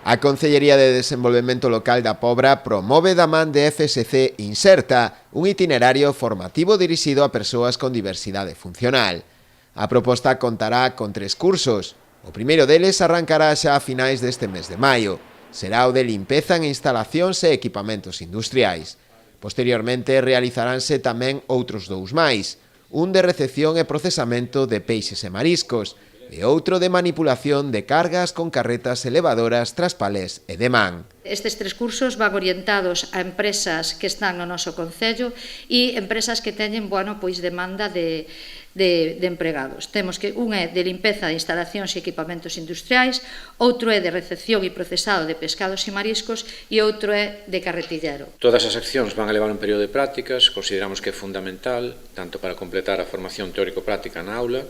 A Concellería de Desenvolvemento Local da Pobra promove da man de FSC Inserta un itinerario formativo dirixido a persoas con diversidade funcional. A proposta contará con 3 cursos. O primeiro deles arrancará xa a finais deste mes de maio. Será o de limpeza en instalacións e equipamentos industriais. Posteriormente realizaránse tamén outros 2 máis, un de recepción e procesamento de peixes e mariscos, e outro de manipulación de cargas con carretas elevadoras, traspalés e de man. Estes 3 cursos van orientados a empresas que están no noso concello e empresas que teñen demanda de empregados. Temos que un é de limpeza de instalacións e equipamentos industriais, outro é de recepción e procesado de pescados e mariscos e outro é de carretillero. Todas as accións van a levar un período de prácticas, consideramos que é fundamental, tanto para completar a formación teórico-práctica na aula,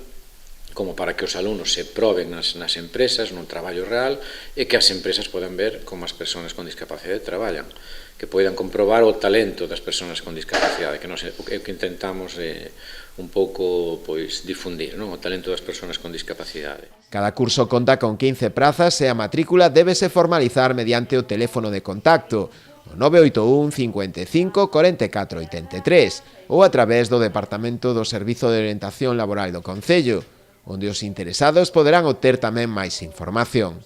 como para que os alumnos se proben nas empresas, nun traballo real, e que as empresas podan ver como as persoas con discapacidade traballan, que poidan comprobar o talento das persoas con discapacidade, que é o que intentamos un pouco difundir, non? O talento das persoas con discapacidade. Cada curso conta con 15 prazas e a matrícula débese formalizar mediante o teléfono de contacto, o 981 55 44 83, ou a través do Departamento do Servizo de Orientación Laboral do Concello, onde os interesados poderán obter tamén máis información.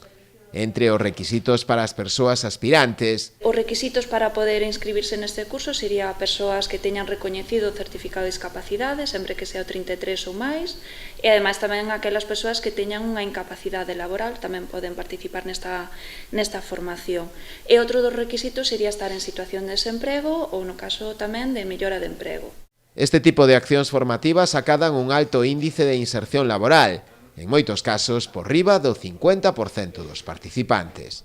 Entre os requisitos para as persoas aspirantes, os requisitos para poder inscribirse neste curso sería persoas que teñan recoñecido o certificado de discapacidade, sempre que sea o 33 ou máis, e ademais tamén aquelas persoas que teñan unha incapacidade laboral tamén poden participar nesta formación. E outro dos requisitos sería estar en situación de desemprego ou no caso tamén de mellora de emprego. Este tipo de accións formativas acadan un alto índice de inserción laboral, en moitos casos por riba do 50% dos participantes.